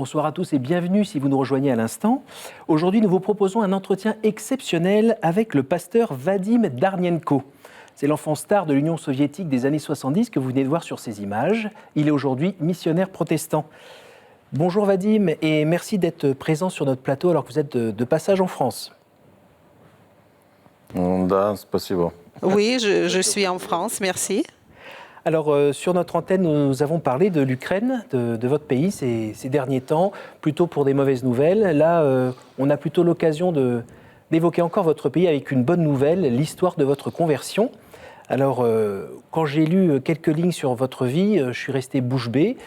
Bonsoir à tous et bienvenue si vous nous rejoignez à l'instant. Aujourd'hui, nous vous proposons un entretien exceptionnel avec le pasteur Vadim Darnienko. C'est l'enfant star de l'Union soviétique des années 70 que vous venez de voir sur ces images. Il est aujourd'hui missionnaire protestant. Bonjour Vadim et merci d'être présent sur notre plateau alors que vous êtes de passage en France. Да, спасибо. Oui, je suis en France, merci. Alors, sur notre antenne, nous avons parlé de l'Ukraine, de votre pays, ces derniers temps, plutôt pour des mauvaises nouvelles. Là, on a plutôt l'occasion d'évoquer encore votre pays avec une bonne nouvelle, l'histoire de votre conversion. Alors, quand j'ai lu quelques lignes sur votre vie, je suis resté bouche bée.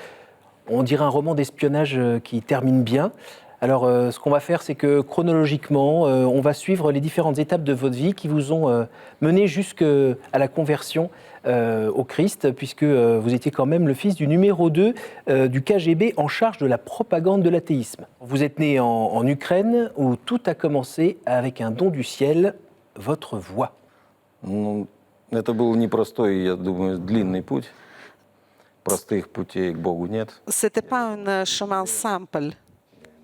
On dirait un roman d'espionnage qui termine bien. Alors, ce qu'on va faire, c'est que chronologiquement, on va suivre les différentes étapes de votre vie qui vous ont mené jusqu'à la conversion au Christ, puisque vous étiez quand même le fils du numéro 2 du KGB en charge de la propagande de l'athéisme. Vous êtes né en Ukraine, où tout a commencé avec un don du ciel, votre voix. Ну, это был непростой, я думаю, длинный путь. Простых путей к Богу нет. C'était pas un chemin simple,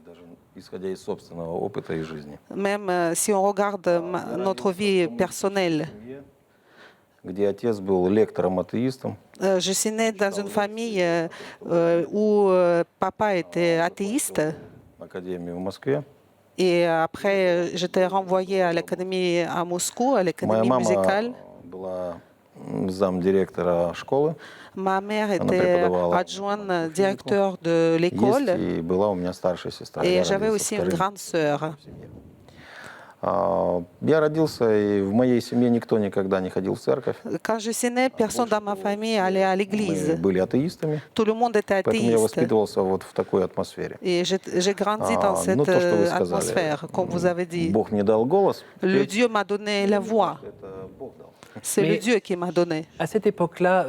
Даже исходя из собственного опыта и жизни. même si on regarde notre vie personnelle. Где отец был лектором-атеистом, Je suis née dans une famille où papa était athéiste академии в Москве. et après j'étais renvoyée à l'académie à Moscou, à Моя l'académie мама musicale. была замдиректора школы Ma mère Она était преподавала adjointe directeur de есть, l'école и была у меня старшая сестра. et Я j'avais родился aussi une вторым grande sœur. в семье. Я родился, и в моей семье никто никогда не ходил в церковь. Quand je suis née, personne dans ma famille allait à Мы l'église. были атеистами, Tout le monde était поэтому я athéiste. воспитывался вот в такой атмосфере. Et j'ai grandi dans cette Ну, то, что вы сказали, atmosphère, comme vous avez dit. Бог мне дал голос, Le петь, Dieu m'a donné la voix. это Бог дал. C'est Mais- le Dieu qui m'a donné. À cette époque-là,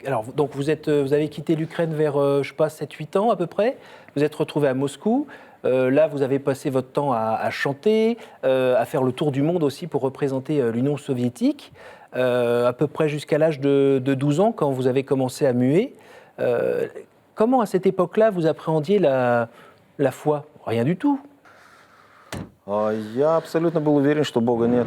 alors donc vous avez quitté l'Ukraine vers, je sais pas, 7-8 ans à peu près. Vous êtes retrouvé à Moscou. Là, vous avez passé votre temps à chanter, à faire le tour du monde aussi pour représenter l'Union soviétique, à peu près jusqu'à l'âge de 12 ans quand vous avez commencé à muer. Comment à cette époque-là vous appréhendiez la foi? Rien du tout. Я абсолютно был уверен, что Бога нет,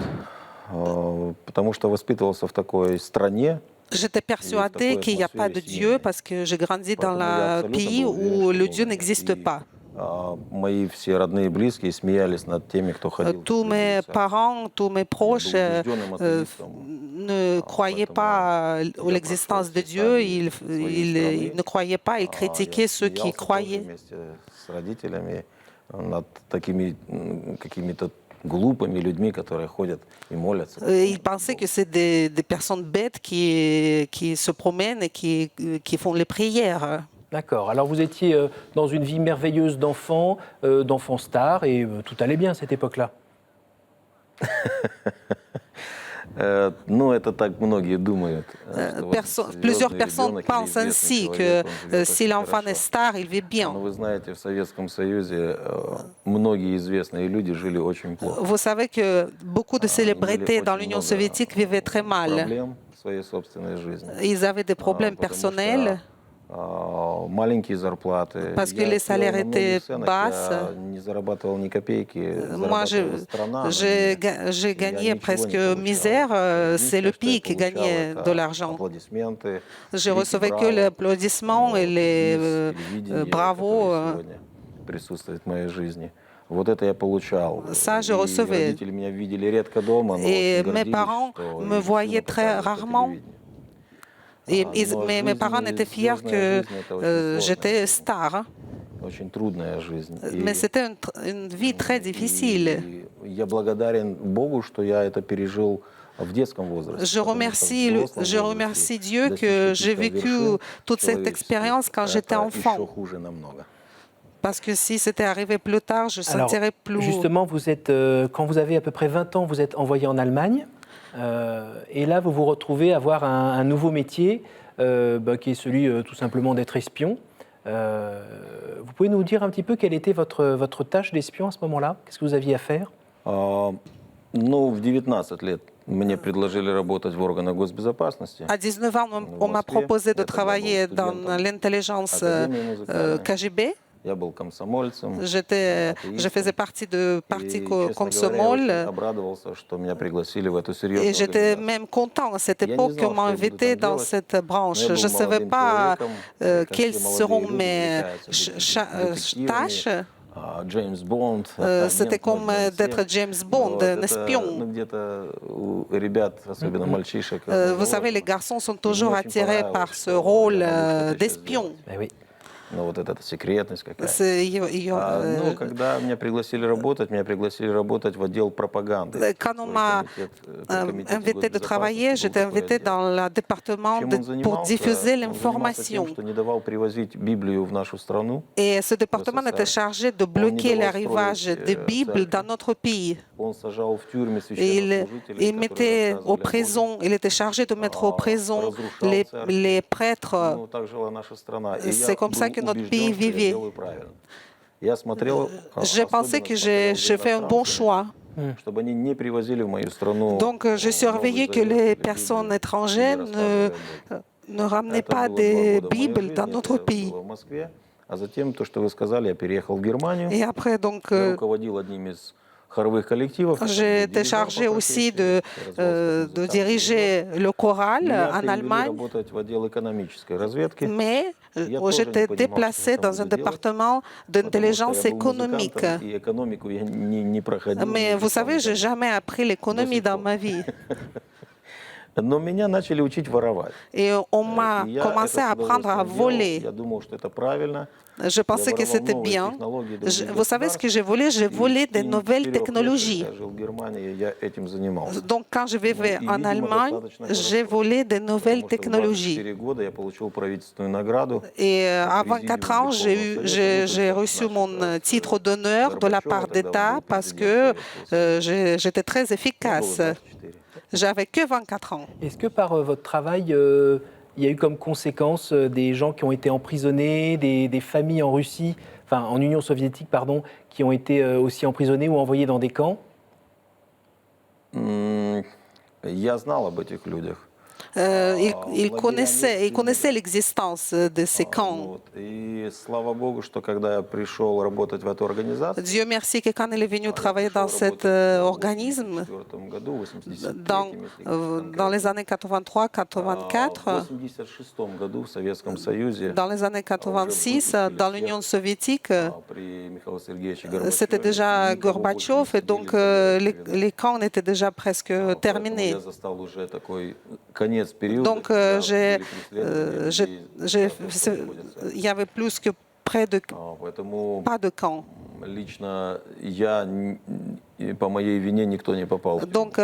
потому что воспитывался в такой стране. J'étais persuadée qu'il n'y a pas de Dieu parce que j'ai grandi dans un pays où le Dieu n'existe pas. Мои все родные и близкие смеялись над теми, кто ходил. Tous mes parents, tous mes proches ne croyaient pas à l'existence de Dieu, ils ne croyaient pas, ils critiquaient ceux qui croyaient. Вместе с родителями над такими какими-то глупыми людьми, которые ходят и молятся. Ils pensaient que c'est des personnes bêtes qui se promènent et qui font les prières. D'accord. Alors vous étiez dans une vie merveilleuse d'enfant star, et tout allait bien à cette époque-là. Ну, это так многие думают. что вот Plusieurs звездный personnes ребенок или pensent известный ainsi человек, que он живет si очень l'enfant est хорошо. star, il vit Но bien. вы знаете, в Советском Союзе многие известные люди жили очень плохо. Vous savez que beaucoup de célébrités dans l'Union soviétique vivaient très mal. Проблем в своей собственной жизни. Ils avaient des problèmes Потому что, personnels маленькие зарплаты. parce que Я les пел salaires на многих étaient сценах, basses. я не зарабатывал ни копейки. Moi, Зарабатывала страна, но j'ai gagné presque misère. C'est le pays qui gagnait de l'argent. Аплодисменты, Je крики recevais que «Браво!» l'applaudissement et les из телевидения, bravo. которое сегодня присутствует в моей жизни. Вот это я получал. Ça, je И recevais. родители меня видели редко дома, но Et очень mes гордились, parents что me их voyaient сына très показывают по rarement. телевидению. Et Но mes жизнь, parents étaient fiers звездная que жизнь, это очень сложная j'étais жизнь, star. очень трудная жизнь. Mais c'était une vie très difficile. И я благодарен Богу, что я это пережил в детском возрасте. Je потому что в remercie, взрослом je возрасте remercie Dieu достичь que j'ai каких-то vécu вершин toute cette человеческих, expérience quand j'étais это enfant. еще хуже намного. Parce que si c'était arrivé plus tard, je Alors, sentirais plus. justement, vous êtes, quand vous avez à peu près 20 ans, vous êtes envoyé en Allemagne. Et là, vous vous retrouvez à avoir un nouveau métier, qui est celui tout simplement d'être espion. Vous pouvez nous dire un petit peu quelle était votre tâche d'espion à ce moment-là? Qu'est-ce que vous aviez à faire? Ну, в 19 лет мне предложили работать в органах госбезопасности. À 19 ans, on m'a proposé de travailler dans l'intelligence KGB Я был комсомольцем. Je faisais partie de parti И, честно говоря, я Комсомол. очень обрадовался, что меня пригласили в эту серьезную Et j'étais организацию. même content à cette Я не époque знал, qu'on m'a что я буду invité там dans делать, cette но branche. я Je был ne savais молодым pas человеком, как quelles все молодые seront люди mes увлекаются tâches. детективами, Джеймс Бонд, C'était агент comme 007. d'être James Bond, Вот, un это, espion. где-то у ребят, особенно мальчишек, Vous savez, les заложено. garçons sont И мне toujours очень attirés понравилось, par ce что rôle я могу что-то еще d'espion. сделать. Eh oui. Ну, вот эта секретность какая-то. C'est- Когда меня пригласили работать в отдел пропаганды. Quand on Свой m'a комитет invité de travailler, госбезопасности, j'étais был такой invité отдел. dans le département Чем он pour занимался? diffuser Он занимался тем, l'information. что не давал привозить Библию в нашу страну. Et ce département СССР. était chargé de Он не bloquer давал l'arrivage строить, des Bibles церкви. dans notre pays. Он сажал в тюрьмы Et священнослужителей, il mettait aux prisons, il était chargé de mettre aux prisons les prêtres. Ну, так жила наша страна. И C'est я comme ça был que notre убежден, pays что я vivait. делаю правильно. Я смотрел, J'ai pensé que j'ai fait un bon choix. чтобы они не привозили в мою страну. Donc, je surveillais que les personnes étrangères ne ramenaient pas des Bibles dans notre pays. В Москве, а затем то, что вы сказали, я переехал в Германию. Et après, donc, Я руководил одним из хоровых коллективов. j'ai été chargé aussi de diriger le choral Меня en привели Allemagne, работать в отдел экономической разведки. mais j'étais déplacée dans un département d'intelligence économique. И экономику я не проходил. Mais vous savez, je n'ai jamais appris l'économie dans ma vie. Но меня начали учить воровать. Et on m'a И я commencé это à с apprendre à удовольствием делал. voler. Я думал, что это правильно. Je pensais que c'était bien. Vous savez ce que j'ai volé? J'ai volé des nouvelles technologies. Я жил в Германии, я этим занимался. Donc, quand je vivais en Allemagne, j'ai volé des nouvelles technologies. 4 года я получил правительственную награду. Et à 24 ans, j'ai reçu mon titre d'honneur de la part d'État parce que j'étais très efficace. J'avais que 24 ans. Est-ce que par votre travail, il y a eu comme conséquence des gens qui ont été emprisonnés, des familles en Russie, enfin en Union soviétique, pardon, qui ont été aussi emprisonnés ou envoyés dans des camps? Я знал об этих людях. Il connaissait l'existence de ces camps. Вот. И слава Богу, что когда я пришел работать в эту организацию, Dieu merci que quand il est venu travailler dans cet organisme, в году, в 83-м, dans les années 83-84, в 86-м году в Советском Союзе, dans les années 86, dans l'Union soviétique, при Михаиле Сергеевиче Горбачеве, c'était déjà Gorbatchev et donc les camps étaient déjà presque terminés. я застал уже такой конец периода. Donc когда il были преследования, y avait plus que près de поэтому pas de camps. лично я, по моей вине, никто не попал в тюрьму. Donc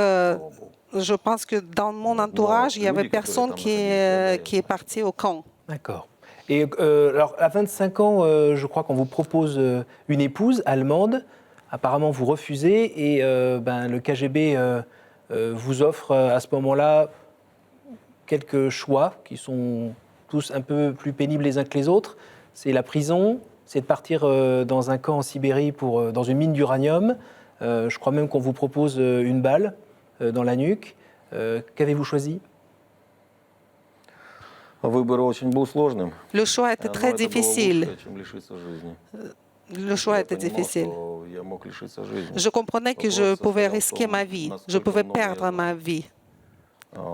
je pense que dans mon entourage, il n'y avait personne qui est parti au camp. D'accord. Et alors, à 25 ans, je crois qu'on vous propose une épouse allemande. Apparemment, vous refusez et le KGB vous offre à ce moment-là quelques choix qui sont tous un peu plus pénibles les uns que les autres. C'est la prison, c'est de partir dans un camp en Sibérie dans une mine d'uranium. Je crois même qu'on vous propose une balle dans la nuque. Qu'avez-vous choisi? Выбор очень был сложным. Le choix était Но très это было difficile. лучше, чем лишиться жизни. Le choix Я était понимал, difficile. что я мог лишиться жизни. Je comprenais que je pouvais risquer ma vie, je pouvais perdre ma vie.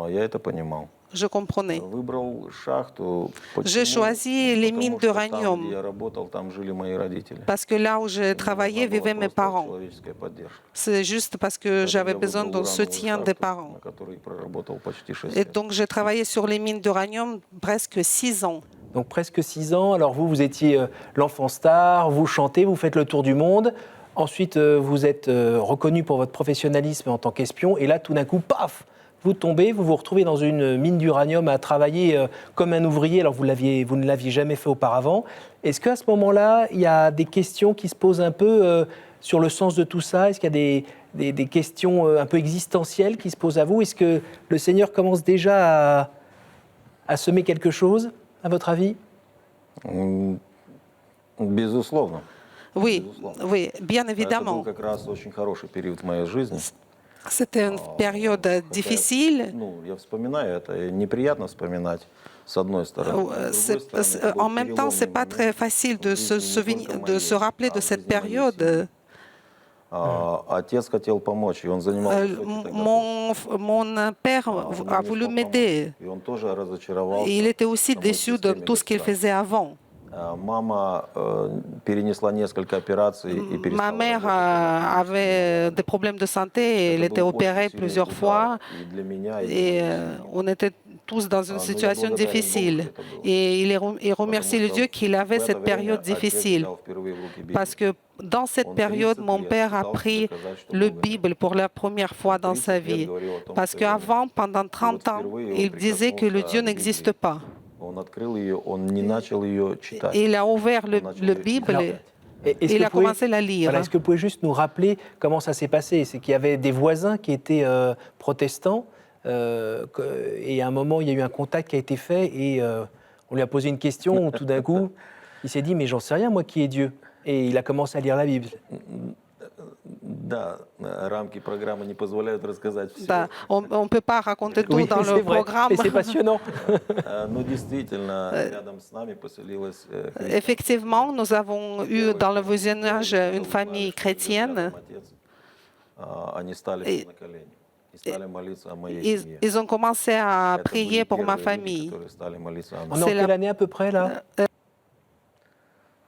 Я это понимал. Je comprenais. Выбрал шахту. J'ai choisi les mines Потому что там, d'uranium где я работал, там жили мои родители. parce que là où je travaillais Нужна была vivaient mes просто parents. человеческая поддержка. C'est juste parce que j'avais Я besoin выбрал du soutien урановую des шахту, parents. на которой проработал почти 6 Et лет. donc j'ai travaillé sur les mines d'uranium presque 6 ans. Donc presque 6 ans. Alors vous étiez l'enfant star, vous chantez, vous faites le tour du monde. Ensuite, vous êtes reconnu pour votre professionnalisme en tant qu'espion. Et là, tout d'un coup, paf, vous tombez, vous vous retrouvez dans une mine d'uranium à travailler comme un ouvrier. Alors vous ne l'aviez jamais fait auparavant. Est-ce qu'à ce moment-là, il y a des questions qui se posent un peu sur le sens de tout ça? Est-ce qu'il y a des questions un peu existentielles qui se posent à vous? Est-ce que le Seigneur commence déjà à semer quelque chose, à votre avis? Безусловно. Oui, oui, bien Это был évidemment. как раз очень хороший период в моей жизни. C'était une période difficile. Я вспоминаю это, и неприятно вспоминать с одной стороны. А с другой стороны, это был En même temps, ce n'est переломный pas très момент facile в de жизни не только de se моей, rappeler а de в cette жизни моей période. семьи. Отец хотел помочь, и он занимал высокий тогда пост. Mon père Он a не voulu смог m'aider. помочь, и он тоже Il разочаровался était aussi в самой déçu de системе tout ce qu'il государства. faisait avant. Мама перенесла несколько операций и Ma перестала mère работать. avait des problèmes de santé et elle Это était был очень opérée сильный plusieurs удар fois. и для меня, и для Et моей семьи. on était tous dans une Но я situation благодарен Богу, что difficile. это было. Et il Потому remercie le Dieu что qu'il в avait это cette время période отец difficile. взял впервые в руки Библию. Parce que dans cette Он période, 30 mon лет père a пытался pris доказать, что le Бога нет. Bible pour la première fois dans 30 sa лет vie. говорил о том, Parce что его нет. qu'avant, pendant 30 ans, впервые он il disait que le прикоснулся Dieu к n'existe Библии. pas. Он открыл ее, он не начал ее читать. Il a ouvert Он начал le ее Bible Alors, et est-ce que il a vous pouvez- commencé à la lire. Voilà, est-ce que vous pouvez juste nous rappeler comment ça s'est passé? C'est qu'il y avait des voisins qui étaient protestants et à un moment, il y a eu un contact qui a été fait et on lui a posé une question où tout d'un coup, il s'est dit « mais j'en sais rien, moi, qui est Dieu ?» Et il a commencé à lire la Bible. Да, рамки программы не позволяют рассказать все. Да, on ne peut pas raconter tout Oui, dans c'est le vrai, programme. et c'est passionnant. Но действительно, рядом с нами поселилась христианка. Effectivement, nous avons eu dans le voisinage une famille chrétienne. Они стали все на колени и стали молиться о моей Ils, семье. ils ont commencé à Это prier были pour ma первые люди, famille. которые стали молиться о On нас. est en C'est la- quelle année à peu près, là?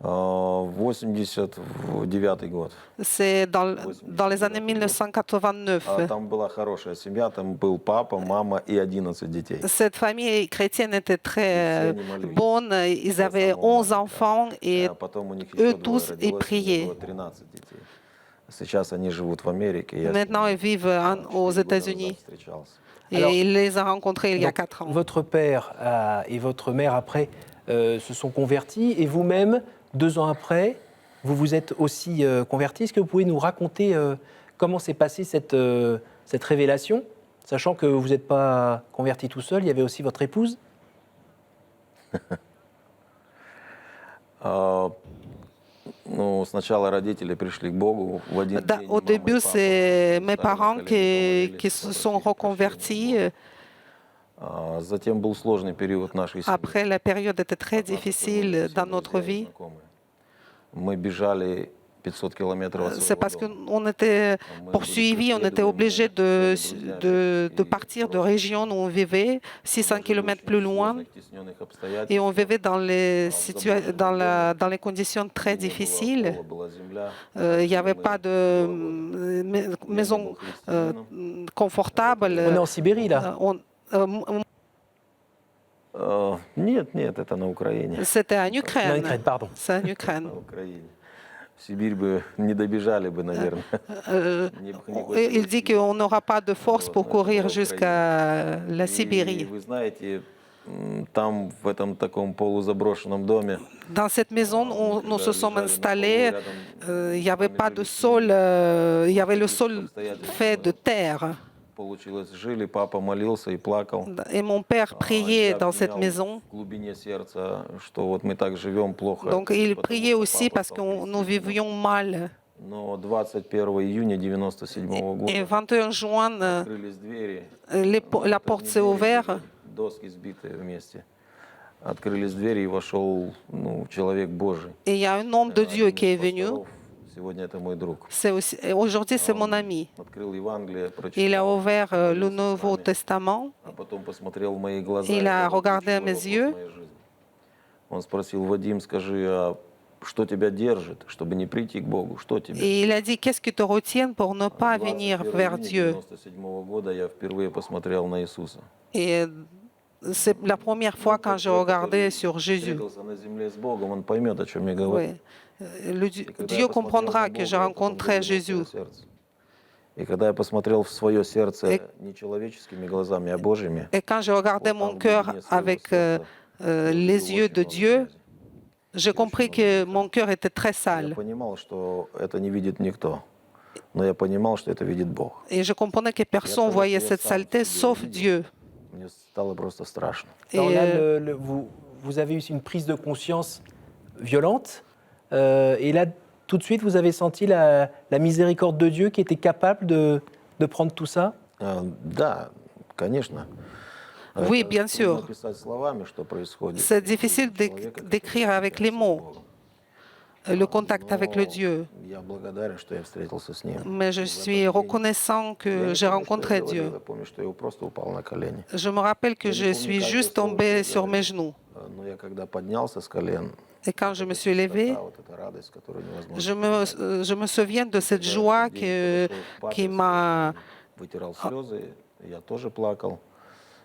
89 год. C'est dans les années 1989. Там была хорошая семья, там был папа, мама и 11 детей. Cette famille chrétienne était très bonne. Ils avaient 11 enfants et Потом у них eux еще двое tous y родилось, у них priaient. было 13 детей. Сейчас они живут в Америке. Я с Maintenant, ними ils vivent aux 4 года États-Unis. назад встречался. Et Alors, il les a rencontrés il y a Donc, 4 ans. votre père et votre mère, après, se sont convertis. Et vous-même, 2 ans après, vous vous êtes aussi convertis. Est-ce que vous pouvez nous raconter comment s'est passée cette révélation, sachant que vous n'êtes pas converti tout seul, il y avait aussi votre épouse? Ну, сначала родители пришли к Богу в один Da- день. Au мама и début, папа c'est mes встали на parents колени, qui помолились, se sont попросили прощения reconvertis. Затем был сложный период нашей семьи. Après, la période était très Однажды difficile позвонили dans все notre друзья и vie. знакомые. Мы бежали 500 километров от C'est своего parce дома. qu'on était poursuivis, on était obligé de partir de région où on vivait, 600 km plus loin, et on vivait dans dans les conditions très difficiles. Il n'y avait pas de maison confortable. On est en Sibérie, là. Нет, нет, это на Украине. C'était en En Ukraine. Ukraine, pardon. C'est en Ukraine. На Украине. В Сибирь бы не добежали бы, наверное. Il dit qu'on n'aura pas de force pour courir jusqu'à la И Sibérie. вы знаете, там, в этом таком полузаброшенном доме, Dans cette maison où nous se sommes installés, il n'y avait pas de sol, il y avait le sol fait de terre. получилось, жили, папа молился и плакал. Et mon père priait Я dans cette обвинял maison. в глубине сердца, что вот мы так живем плохо. Donc il потому priait что aussi папа parce стал que nous христианином. vivions mal. Но 21 июня 97 Et года 21 juin, открылись двери, la porte s'est ouverte. доски сбитые вместе. Открылись двери и вошел человек Божий. Et il y a un homme de Dieu Один qui est из venu. пасторов, сегодня это мой друг. Aujourd'hui, c'est mon ami. Открыл Евангелие, Il a прочитал, ouvert le поделился с Nouveau нами, Testament. а потом посмотрел в мои глаза. Il и a задал regardé à ключевой mes вопрос yeux. в моей жизни. Он спросил: Вадим, скажи, а что тебя держит, чтобы не прийти к Богу? Что тебя? Et il a dit, qu'est-ce qui te retient pour ne pas 21 venir июня vers Dieu? 97 года я впервые посмотрел на Иисуса. Et c'est la première fois quand je regardais sur Jésus. Встретился на земле с Богом, он поймет, о чем я говорю. Oui. И когда Dieu я посмотрел comprendra на que Бога, j'ai я потом rencontré взглянул в Jésus. свое сердце. И когда я посмотрел в свое сердце Et- не человеческими глазами, а Божьими, Et quand j'ai regardé вот mon там в cœur глубине своего avec сердца les было yeux очень de много Dieu, грязи. j'ai compris que mon cœur était très Я sale. понимал, что это не видит никто, но я понимал, что это видит Бог. Et je comprenais que personne voyait cette saleté sauf Dieu. Мне стало просто страшно. Alors Et, là, vous avez eu une prise de conscience violente. Et là, tout de suite, vous avez senti la miséricorde de Dieu qui était capable de prendre tout ça? Да, конечно. Oui, Это bien трудно sûr. описать словами, что происходит. C'est difficile Человека, который d'écrire avec les встречается с mots Богом. le contact avec le Но Dieu. я благодарен, что я встретился с Ним. Mais je И в suis этот день reconnaissant я que не j'ai помню, что я rencontré говорил, Dieu. я помню, что я просто упал на колени. Je me rappelle que Я не je помню suis каждое juste слово, что tombée я sur mes говорил. genoux. Но я когда поднялся с колен, Et quand вот je me эта suis levée, чистота, вот эта радость, которую невозможно передать. je me souviens de cette Когда я в joie тот день подошел к qui папе, m'a... он вытирал слезы, я тоже плакал.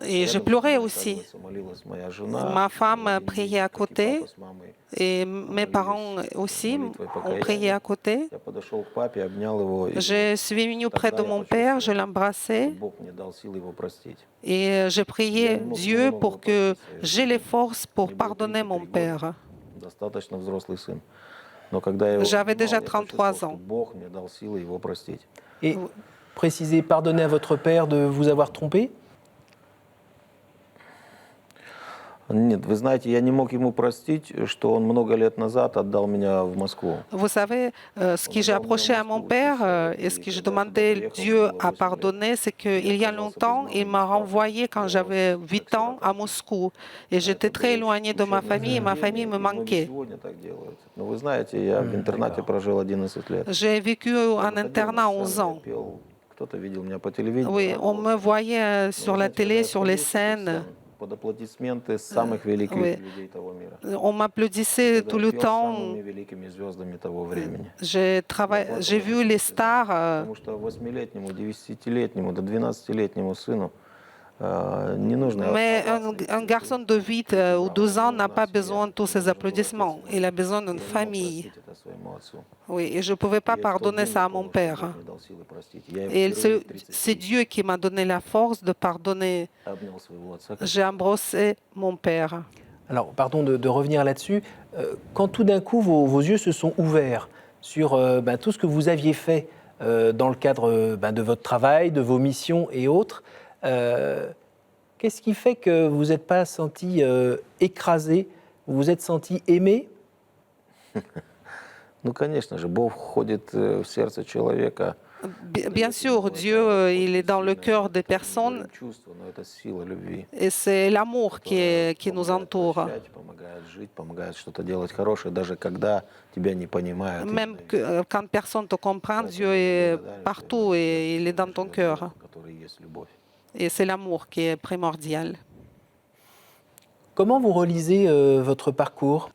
Et je Рядом со pleurais мной, aussi. оказывается, молилась моя жена. Ma femme Владимир, priait à как и côté папа с мамой, et mes parents молились aussi молитвой ont prié à покаяния. côté. Я подошел к папе, обнял его, и Je вот suis venue près тогда de я mon père, je почувствовал, что l'embrassais Бог мне дал силы его простить. et j'ai Я prié не мог Dieu немного pour que простить своей j'ai les жене. forces pour Мне было pardonner 33 mon года, père. достаточно взрослый сын. Но когда я его J'avais обнимал, déjà я почувствовал, 33 что ans. Бог мне дал силы его простить. Et précisez, pardonnez à votre père de vous avoir trompé. Нет, вы знаете, я не мог ему простить, что он много лет назад отдал меня в Москву. Vous savez, ce que j'ai approché à mon père et ce que je demandais Dieu à pardonner, c'est qu'il y a longtemps, il m'a renvoyé quand j'avais 8 ans à Moscou. Et j'étais très éloignée de ma famille et ma famille me manquait. Сегодня так делают. Но вы знаете, я в интернате прожил 11 лет. J'ai vécu en Выходил internat на 11 сцену, я ans. пел, кто-то видел меня по телевидению. Oui, on me радовался. voyait Но sur вы la знаете, когда télé, я sur les сходил с этих scènes. сцен, под аплодисменты самых великих oui. людей того мира. On m'applaudissait Когда tout я le пел с temps. самыми великими звездами того времени. J'ai vu les stars. Потому что 8-летнему, 10-летнему, до 12-летнему сыну не нужно Mais овации, un garçon de 8 ou 12 ans n'a pas besoin de tous ces applaudissements. Il a besoin d'une famille. простить это своему отцу. Oui, et je ne pouvais pas И в тот pardonner день ça я à mon понял, что père. Бог мне дал силы простить. Я его Et впервые в 30 c'est лет Dieu qui m'a donné la force de pardonner. обнял своего отца. J'ai embrassé mon père. Alors, pardon de revenir là-dessus. Quand tout d'un coup vos yeux se sont ouverts sur tout ce que vous aviez fait dans le cadre de votre travail, de vos missions et autres, qu'est-ce qui fait que vous n'êtes pas senti écrasé, vous vous êtes senti aimé? Ну, конечно же, Бог входит в сердце человека. Bien sûr, Dieu, il est dans le cœur des personnes Чувство, но это сила любви. et c'est l'amour qui nous Помогает entoure. прощать, помогает жить, помогает что-то делать хорошее, даже когда тебя не понимают. Même quand personne ne te comprend, Dieu est partout et il est dans ton cœur. Который есть любовь. Et c'est l'amour qui est primordial. Comment vous relisez votre parcours?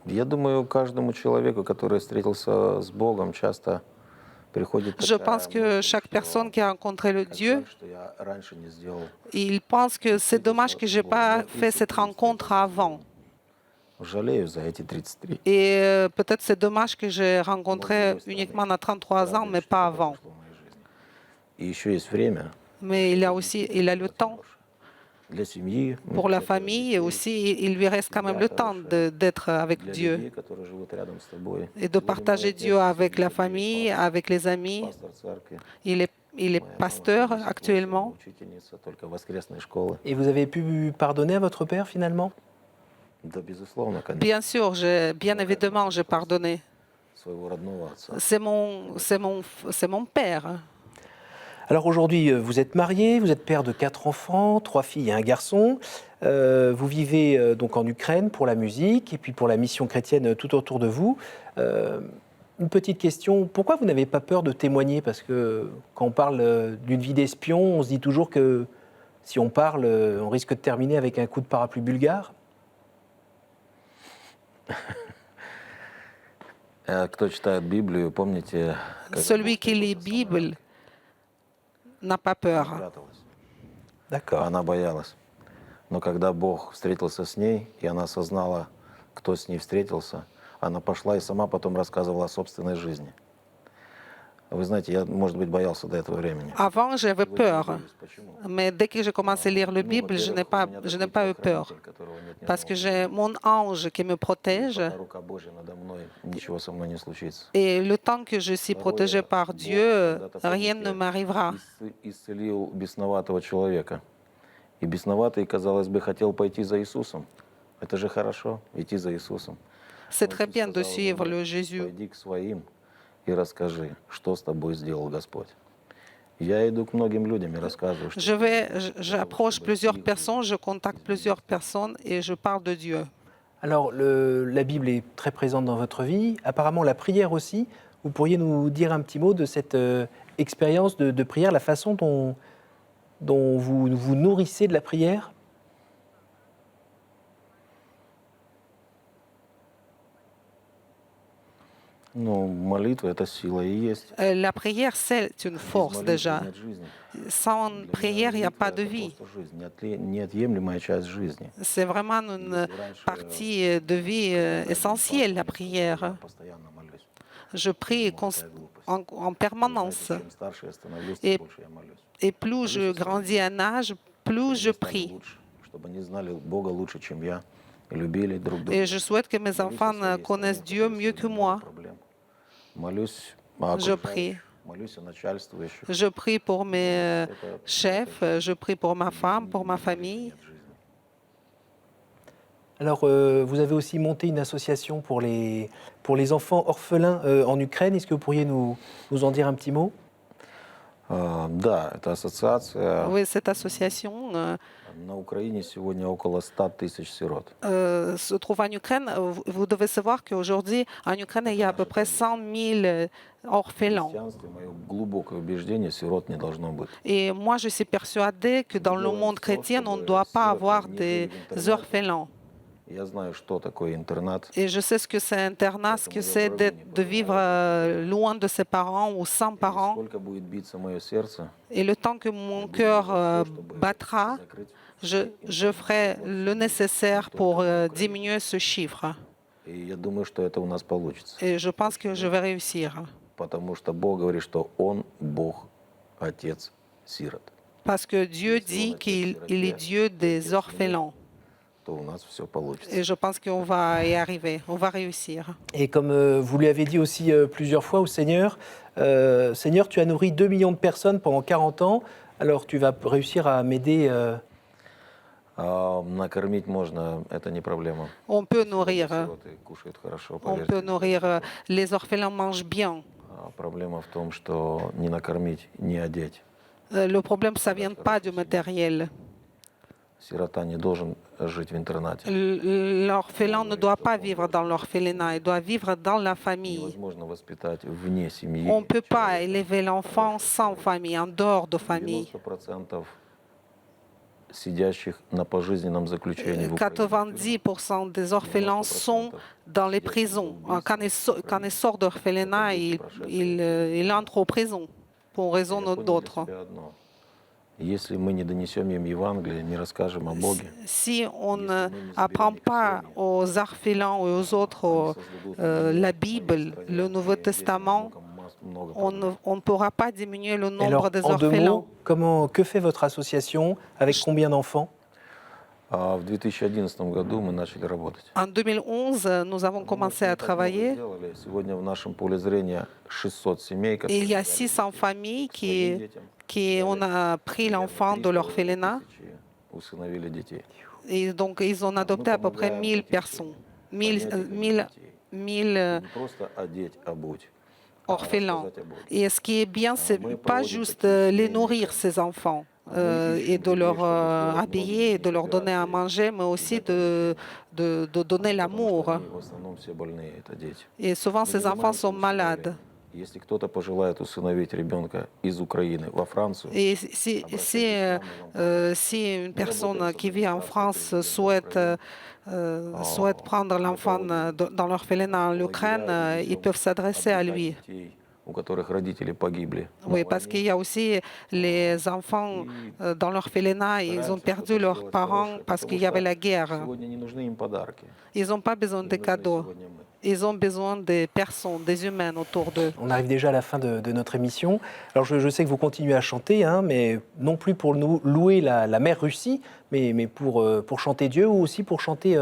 Я думаю, каждому человеку, который встретился с Богом, часто приходит Je такая pense que мысль, chaque что personne qui a rencontré le как Dieu, жаль, что я раньше не сделал. il pense que c'est dommage que je n'ai pas fait cette rencontre avant. Жалею за эти 33. Et peut-être c'est dommage que j'ai rencontré uniquement à 33 ans, mais pas avant. Произошло в моей жизни. И еще есть время Mais il a le temps для семьи, pour la famille et aussi il lui reste quand même le temps d'être avec для Dieu людей, которые живут рядом с тобой. et de partager Dieu avec la famille, avec les amis. Пастор церкви. Il est Моя pasteur мама actuellement. учительница только воскресной школы. Et vous avez pu pardonner à votre père finalement? Да, безусловно, конечно, Bien sûr, bien évidemment, j'ai pardonné. своего родного отца. C'est mon père. Alors aujourd'hui, vous êtes marié, vous êtes père de 4 enfants, 3 filles et un garçon. Vous vivez donc en Ukraine pour la musique et puis pour la mission chrétienne tout autour de vous. Une petite question, pourquoi vous n'avez pas peur de témoigner? Parce que quand on parle d'une vie d'espion, on se dit toujours que si on parle, on risque de terminer avec un coup de parapluie bulgare. Кто читает Библию, помните, как Celui Бог qui lit встретился с Bible n'a pas Она peur. пряталась. D'accord. Она боялась. Но когда Бог встретился с ней, и она осознала, кто с ней встретился, она пошла и сама потом рассказывала о собственной жизни. Вы знаете, я, может быть, боялся до этого времени. Avant, j'avais Вы peur. удивились, почему? Mais dès que j'ai commencé à lire la Ну, Bible, je n'ai во-первых, у меня такой pas eu peur. телохранитель, которого нет ни Parce que одного. j'ai mon ange qui me protège. Пока рука Божья надо мной, ничего со мной не случится. Et le temps que je suis protégée par Dieu, rien ne m'arrivera. Исцелил бесноватого человека. И бесноватый, казалось бы, хотел пойти за Иисусом. Это же хорошо, идти за Иисусом. C'est Но très Иисус bien de сказал suivre ему: le Jésus. Пойди к своим и расскажи, что с тобой сделал Господь. Я иду к многим людям и рассказываю, что J'approche plusieurs personnes, je contacte plusieurs personnes et je parle de Dieu. Alors, la Bible est très présente dans votre vie, apparemment la prière aussi. Vous pourriez nous dire un petit mot de cette expérience de prière, la façon dont vous vous nourrissez de la prière? ну, молитва — это сила и есть. La prière, c'est une Без force молитвы déjà. нет жизни. Sans Для меня prière, il n'y a молитва — pas de это vie. просто жизнь, неотъемлемая часть жизни. C'est vraiment une Если раньше, partie de vie когда я был essentielle, la пастором, я prière. постоянно молюсь. Je prie Какая глупость. en Вы знаете, permanence. чем старше я становлюсь, Et, тем больше я молюсь. et plus je grandis en âge, plus je Чтобы они стали prie. лучше, чтобы они знали Бога лучше, чем я, и любили друг друга. Et je souhaite que mes Молюсь о enfants своей connaissent стране, Dieu в которой mieux que сегодня много moi. проблем. Молюсь о Je окружающих, prie. молюсь о начальствующих. Je prie pour mes Это chefs, je prie pour ma femme, pour ma famille. нет жизни. Alors, vous avez aussi monté une association pour les enfants orphelins en Ukraine. Est-ce que vous pourriez nous en dire un petit mot? Да, это ассоциация. Oui, cette association На Украине сегодня около 100 тысяч сирот. se trouve en Ukraine. Vous devez savoir qu'aujourd'hui, en Ukraine, il y a à peu près 100 000 В orphelins. христианстве мое глубокое убеждение, сирот не должно быть. Et moi, je suis persuadée que dans le monde chrétien, on ne doit pas avoir des orphelins. Я знаю, что такое интернат. Et je sais ce que c'est internat, ce que c'est de vivre loin de ses parents ou sans И parents. сколько будет биться мое сердце, Et le temps que mon cœur battra, закрыть. je ferai le nécessaire pour diminuer ce chiffre. И я думаю, что это у нас получится. Et je pense que je vais réussir. Потому что Бог говорит, что Он Бог, Отец сирот. Parce que Dieu dit qu'il est Dieu des orphelins. То у нас все получится. Et je pense qu'on va y arriver, on va réussir. Et comme vous lui avez dit aussi plusieurs fois au Seigneur, Seigneur, tu as nourri 2 millions de personnes pendant 40 ans, alors tu vas réussir à m'aider. Накормить можно, это не проблема. On peut nourrir, Сироты кушают хорошо, on поверьте. peut nourrir. Les orphelins mangent bien. Проблема в том, что не накормить, не одеть. Le problème, ça vient pas du matériel. Сирота не должен жить в интернате. L'orphelin ne doit pas vivre dans l'orphelinat, il doit vivre dans la famille. Невозможно воспитать вне семьи. On ne peut pas élever l'enfant sans famille, en dehors de famille. 90% сидящих на пожизненном заключении в Украине. 90% des orphelins sont dans les prisons. Quand ils sortent d'orphelinat, ils entrent en prison pour raison Я понял для d'autres. себя одно. Если мы не донесем им Евангелие, не расскажем о Боге, Si on n'apprend pas aux orphelins et aux autres la Bible, le Nouveau Testament, on ne pourra pas diminuer le Et nombre alors, des en 2 orphelins. mots, que fait votre association? Avec combien d'enfants? В 2011 году мы начали работать. En 2011, nous avons commencé à travailler. Сегодня в нашем поле зрения 600 семей, Et il y a 600 familles qui on a pris l'enfant de l'orphelinat. усыновили детей. Et donc, ils ont adopté à peu près 1000 personnes, 1000 Не просто одеть, обуть. orphelins. Et ce qui est bien, c'est pas juste les nourrir, ces enfants, et de leur habiller, de leur donner à manger, mais aussi de donner Потому l'amour. что они в основном все больные, это дети. Et souvent, ces enfants sont malades. Если кто-то пожелает усыновить ребенка из Украины во Францию, Et si une personne qui vit en France souhaite prendre l'enfant dans l'orphelinat en Ukraine, ils peuvent s'adresser à lui. детей, у которых родители погибли. Oui, parce qu'il y a aussi les enfants dans l'orphelinat, ils ont perdu leurs parents parce qu'il y avait la guerre. Сегодня не нужны им подарки. Ils n'ont pas besoin de Нужны cadeaux. сегодня мы. Ils ont besoin des personnes, des humains autour d'eux. On arrive déjà à la fin de notre émission. Alors je sais que vous continuez à chanter, hein, mais non plus pour nous louer la mère Russie, mais pour chanter Dieu ou aussi pour chanter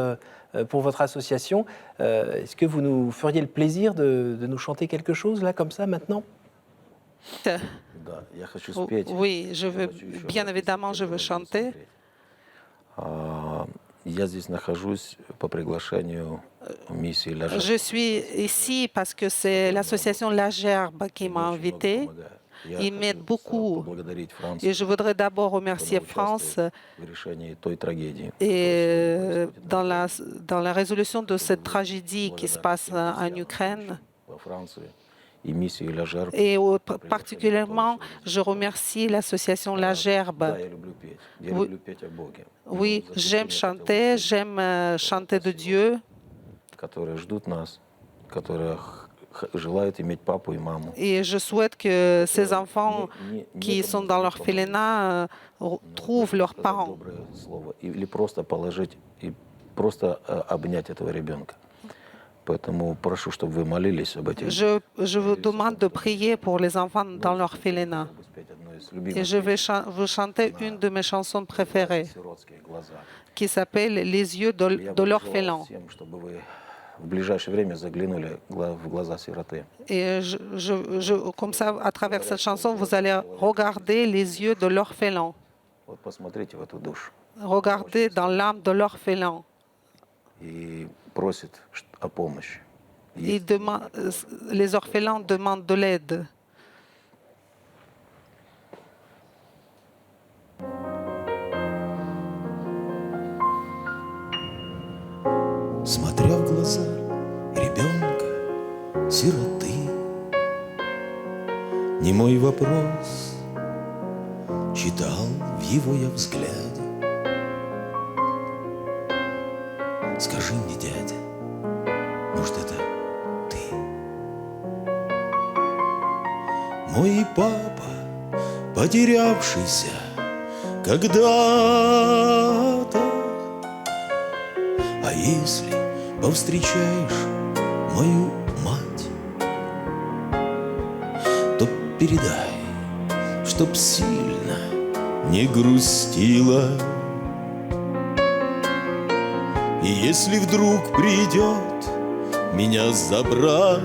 pour votre association. Est-ce que vous nous feriez le plaisir de nous chanter quelque chose là, comme ça, maintenant? Да, я хочу спеть. Oui, Я хочу еще bien раз évidemment, je veux chanter. Я здесь нахожусь по приглашению миссии «Ля Жерб». Je suis ici parce que c'est l'association La Gerbe qui m'a invité. Ils m'aident beaucoup. Et je voudrais d'abord remercier France et dans la résolution de cette tragédie qui se passe en Ukraine. Et particulièrement, je remercie l'association La Gerbe. Oui, j'aime chanter de Dieu. Et je souhaite que ces enfants qui sont dans l'orphelinat trouvent leurs parents. Je vous demande de prier pour les enfants dans l'orphelinat. Et je vais vous chanter une de mes chansons préférées, qui s'appelle « Les yeux de l'orphelin ». Et comme ça, à travers cette chanson, vous allez regarder les yeux de l'orphelin. Regardez dans l'âme de l'orphelin. Les orphelins demandent de l'aide. Смотря в глаза ребенка, сироты, немой вопрос читал в его я взгляде. Скажи мне, дядя, может, это ты? Мой папа, потерявшийся когда-то. А если повстречаешь мою мать, то передай, чтоб сильно не грустила. И если вдруг придет меня забрать,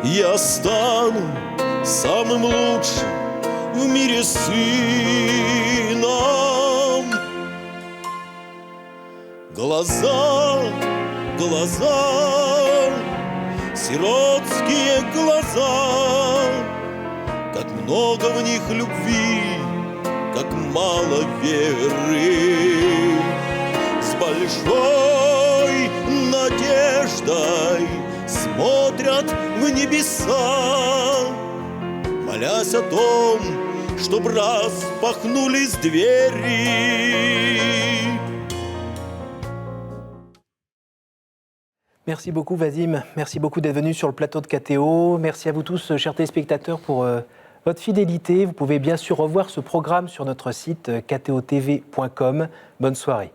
я стану самым лучшим в мире сыном. Глаза, глаза, сиротские глаза, как много в них любви, как мало веры. С большой надеждой смотрят в небеса, молясь о том, чтоб распахнулись двери. Merci beaucoup Vadim, merci beaucoup d'être venu sur le plateau de KTO. Merci à vous tous, chers téléspectateurs, pour votre fidélité. Vous pouvez bien sûr revoir ce programme sur notre site ktotv.com. Bonne soirée.